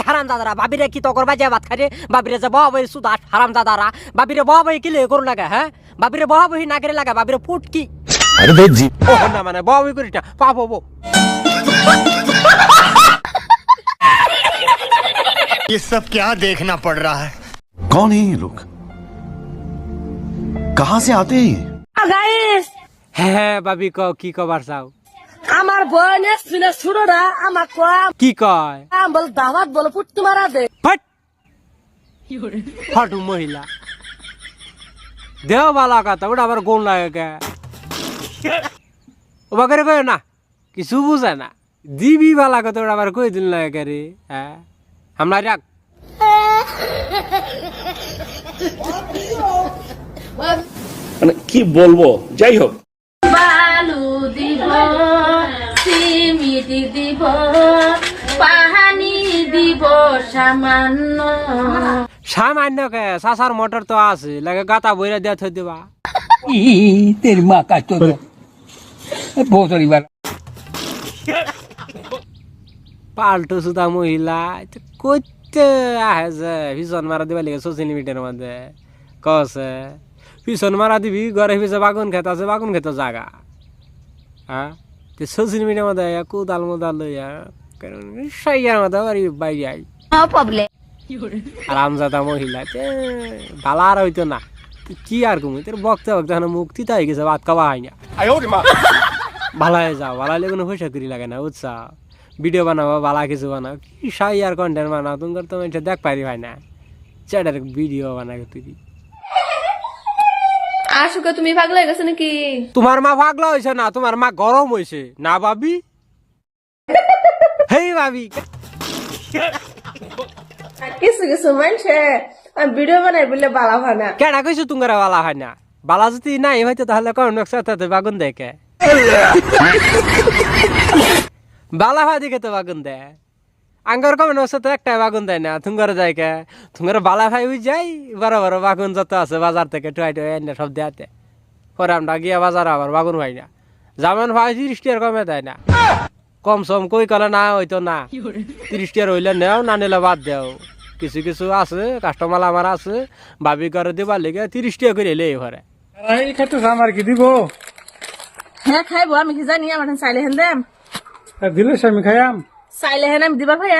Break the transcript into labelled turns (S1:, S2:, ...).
S1: হারামদাদারা বাবিরে কি তো করবা যে ভাত খাইরে বাবিরে যে বহাবই সুদা হারামদাদারা বাবিরে বহাবই কি লে করু লাগা হ্যাঁ বাবিরে বহাবই না করে লাগা বাবিরে ফুট কি
S2: আরে দে জি
S1: ও না মানে বহাবই করিস না পাবো
S3: ये सब क्या देखना पड़ रहा है।
S2: कौन है ये लोग कहां से आते हैं ये
S4: গাইস
S1: হ্যাঁ বাবি ক কি কবার চাও
S4: আমার বোন এসছিল ছোটরা আমার কম
S1: কি কয়
S4: বল দাওয়াত বল পুটকি মারা দে
S1: ফট ফাটু মহিলা দেও বালা কথা ওটা আবার গোল লাগে কে ও বাগরে কয় না কিছু বুঝে না দিবি বালা কথা ওটা আবার কই দিন লাগে কে রে হ্যাঁ আমরা রাখ
S5: মানে কি বলবো যাই হোক
S4: বালু দিব সিমিটি দিব পাহানি দিব সামান্য
S1: সামান্য কে সাসার মোটর তো আছে লাগে গাতা বইরা দিয়া থই দিবা
S6: तेरी माँ का तो बहुत बड़ी बात
S1: পাল্টো সুদা মহিলা কইতে আহে যে ভীষণ মারা দিবা লাগে সোশ্যাল মিডিয়ার মধ্যে কছে ভীষণ মারা দিবি ঘরে ভিজে বাগুন খেত আছে বাগুন খেত জাগা হ্যাঁ তো সোশ্যাল মিডিয়ার মধ্যে কুদাল মুদাল লইয়া কারণ সাইয়ার মধ্যে বাড়ি বাইরে আই আরামজাদা মহিলা ভালো আর হইতো না কি আর কমু তোর বক্তা বক্তা মুক্তি তো হয়ে গেছে ভাত খাওয়া হয় না ভালো হয়ে যাও ভালো হলে কোনো পয়সা করি লাগে না উৎসাহ ভিডিও বানাবো ভালো কিছু বানাও কি সাই আর কন্টেন্ট বানাও তোমার তো এটা দেখ পারি ভাই না চ্যাটার ভিডিও বানাকে তুই
S7: আশুকা তুমি পাগলা হয়ে গেছো নাকি
S1: তোমার মা পাগলা হয়েছে না তোমার মা গরম হয়েছে না ভাবি হেই ভাবি
S4: কিছু কিছু মানুষে ভিডিও বানাই বললে বালা হয় না
S1: কেডা কইছো তোমার বালা হয় না বালা যদি নাই হয়তো তাহলে কোন সাথে বাগুন দেখে বালা হয় দেখে তো বাগুন দেয় আঙ্গার কমেন্ট সাথে একটা বাগুন দেয় না তুঙ্গার যায় কে তুঙ্গার বালা ভাই ওই যাই বড় বড় বাগুন যত আছে বাজার থেকে টুয়াই টুয়াই এনে সব দেয়াতে পরে আমরা গিয়া বাজার আবার বাগুন ভাই না যেমন ভাই 30 টাকার কমে দেয় না কম সম কই কলে না হইতো না 30 টাকার হইলে নেও না নিলে বাদ দেও কিছু কিছু আছে কাস্টমার আমার আছে ভাবি করে দিবার লেগে 30 টাকা করে এলে ঘরে
S6: আমার কি দিব
S4: হ্যাঁ খাইবো আমি কি জানি আমার চাইলে হেন দেম
S6: দিলে আমি খাইয়াম
S4: চাইলে হেন আমি দিবা ভাই